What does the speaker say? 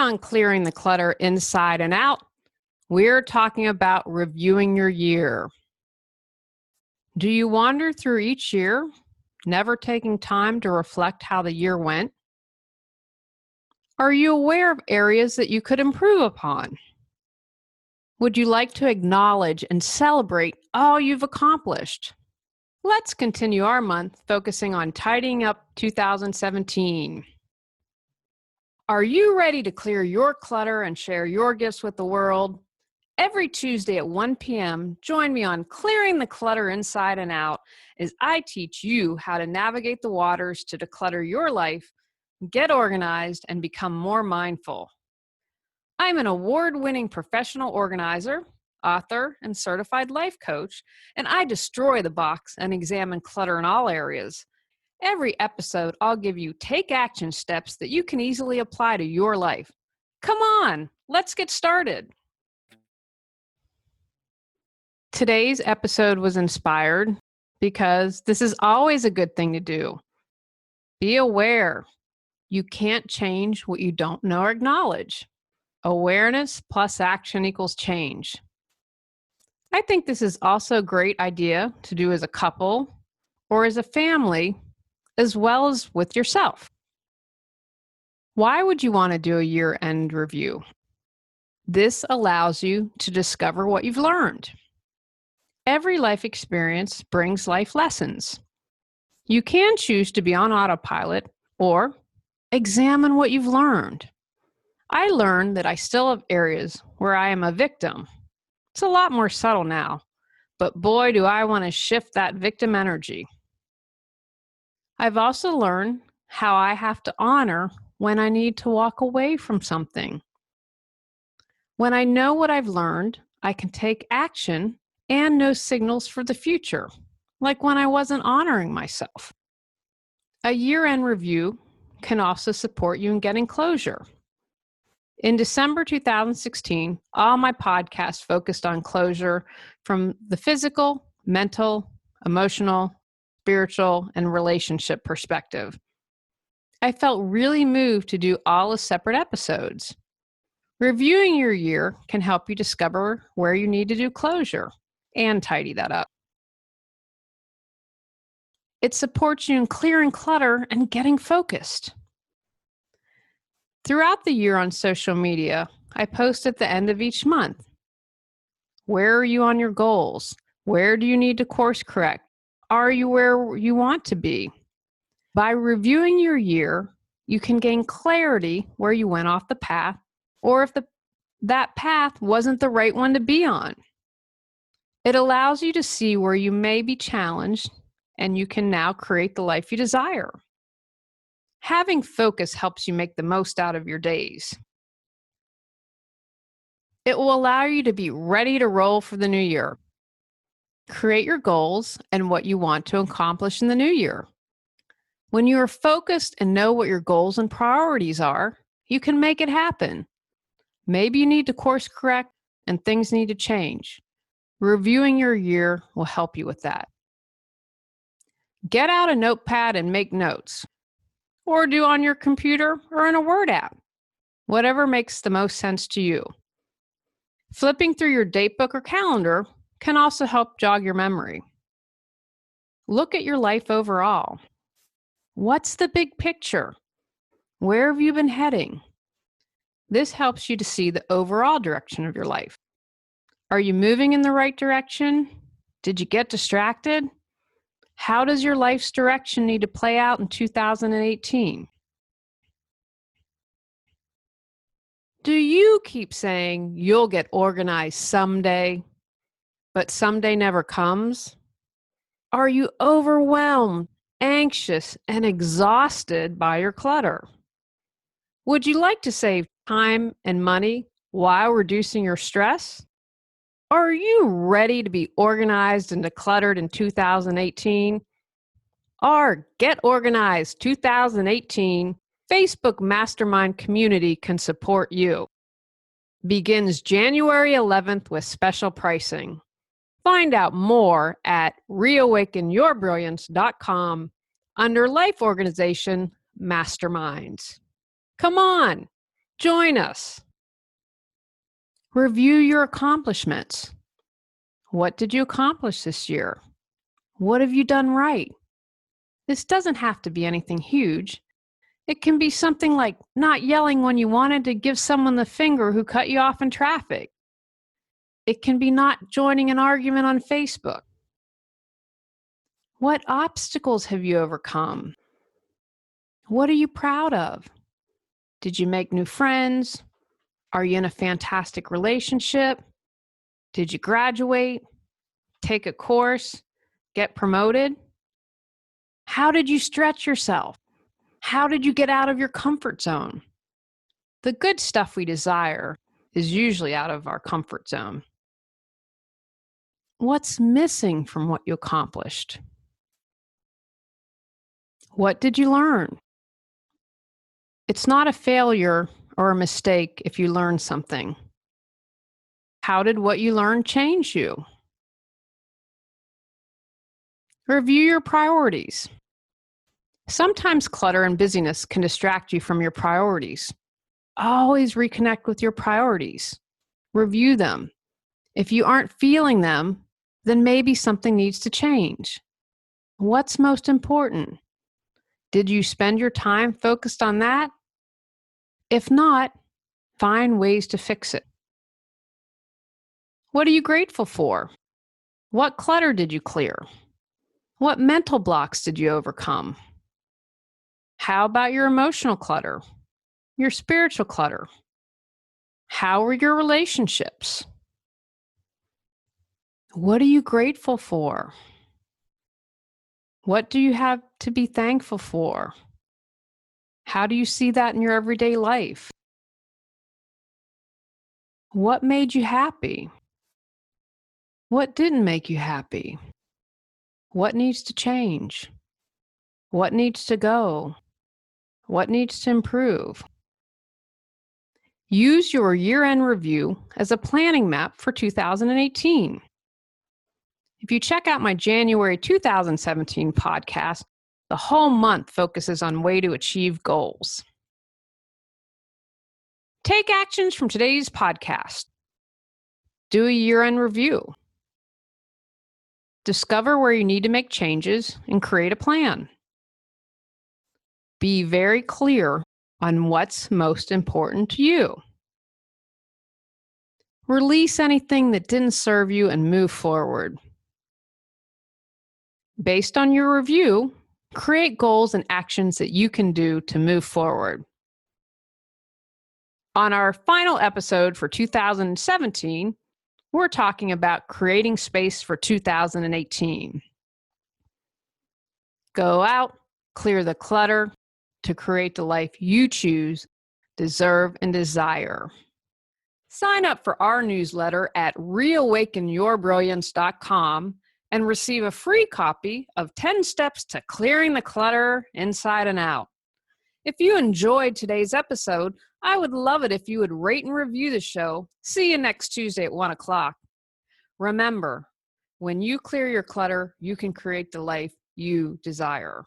on Clearing the Clutter Inside and Out, we're talking about reviewing your year. Do you wander through each year, never taking time to reflect how the year went? Are you aware of areas that you could improve upon? Would you like to acknowledge and celebrate all you've accomplished? Let's continue our month focusing on tidying up 2017. Are you ready to clear your clutter and share your gifts with the world? Every Tuesday at 1 p.m., join me on Clearing the Clutter Inside and Out as I teach you how to navigate the waters to declutter your life, get organized, and become more mindful. I'm an award-winning professional organizer, author, and certified life coach, and I destroy the box and examine clutter in all areas. Every episode, I'll give you take action steps that you can easily apply to your life. Come on, let's get started. Today's episode was inspired because this is always a good thing to do. Be aware. You can't change what you don't know or acknowledge. Awareness plus action equals change. I think this is also a great idea to do as a couple or as a family, as well as with yourself. Why would you want to do a year-end review? This allows you to discover what you've learned. Every life experience brings life lessons. You can choose to be on autopilot or examine what you've learned. I learned that I still have areas where I am a victim. It's a lot more subtle now, but boy, do I want to shift that victim energy. I've also learned how I have to honor when I need to walk away from something. When I know what I've learned, I can take action and know signals for the future, like when I wasn't honoring myself. A year-end review can also support you in getting closure. In December 2016, all my podcasts focused on closure from the physical, mental, emotional, spiritual, and relationship perspective. I felt really moved to do all as separate episodes. Reviewing your year can help you discover where you need to do closure and tidy that up. It supports you in clearing clutter and getting focused. Throughout the year on social media, I post at the end of each month. Where are you on your goals? Where do you need to course correct? Are you where you want to be? By reviewing your year, you can gain clarity where you went off the path or if that path wasn't the right one to be on. It allows you to see where you may be challenged and you can now create the life you desire. Having focus helps you make the most out of your days. It will allow you to be ready to roll for the new year. Create your goals and what you want to accomplish in the new year. When you are focused and know what your goals and priorities are, you can make it happen. Maybe you need to course correct and things need to change. Reviewing your year will help you with that. Get out a notepad and make notes. Or do on your computer or in a Word app, whatever makes the most sense to you. Flipping through your date book or calendar can also help jog your memory. Look at your life overall. What's the big picture? Where have you been heading? This helps you to see the overall direction of your life. Are you moving in the right direction? Did you get distracted? How does your life's direction need to play out in 2018? Do you keep saying you'll get organized someday, but someday never comes? Are you overwhelmed, anxious, and exhausted by your clutter? Would you like to save time and money while reducing your stress? Are you ready to be organized and decluttered in 2018? Our Get Organized 2018 Facebook Mastermind community can support you. Begins January 11th with special pricing. Find out more at reawakenyourbrilliance.com under Life Organization Masterminds. Come on, Join us. Review your accomplishments. What did you accomplish this year? What have you done right? This doesn't have to be anything huge. It can be something like not yelling when you wanted to give someone the finger who cut you off in traffic. It can be not joining an argument on Facebook. What obstacles have you overcome? What are you proud of? Did you make new friends? Are you in a fantastic relationship? Did you graduate? Take a course? Get promoted? How did you stretch yourself? How did you get out of your comfort zone? The good stuff we desire is usually out of our comfort zone. What's missing from what you accomplished? What did you learn? It's not a failure or a mistake if you learn something. How did what you learned change you? Review your priorities. Sometimes clutter and busyness can distract you from your priorities. Always reconnect with your priorities. Review them. If you aren't feeling them, then maybe something needs to change. What's most important? Did you spend your time focused on that? If not, find ways to fix it. What are you grateful for? What clutter did you clear? What mental blocks did you overcome? How about your emotional clutter? Your spiritual clutter? How are your relationships? What are you grateful for? What do you have to be thankful for? How do you see that in your everyday life? What made you happy? What didn't make you happy? What needs to change? What needs to go? What needs to improve? Use your year-end review as a planning map for 2018. If you check out my January 2017 podcast, the whole month focuses on way to achieve goals. Take actions from today's podcast. Do a year-end review. Discover where you need to make changes and create a plan. Be very clear on what's most important to you. Release anything that didn't serve you and move forward. Based on your review, create goals and actions that you can do to move forward. On our final episode for 2017, we're talking about creating space for 2018. Go out, clear the clutter to create the life you choose, deserve, and desire. Sign up for our newsletter at reawakenyourbrilliance.com and receive a free copy of 10 Steps to Clearing the Clutter Inside and Out. If you enjoyed today's episode, I would love it if you would rate and review the show. See you next Tuesday at 1 o'clock. Remember, when you clear your clutter, you can create the life you desire.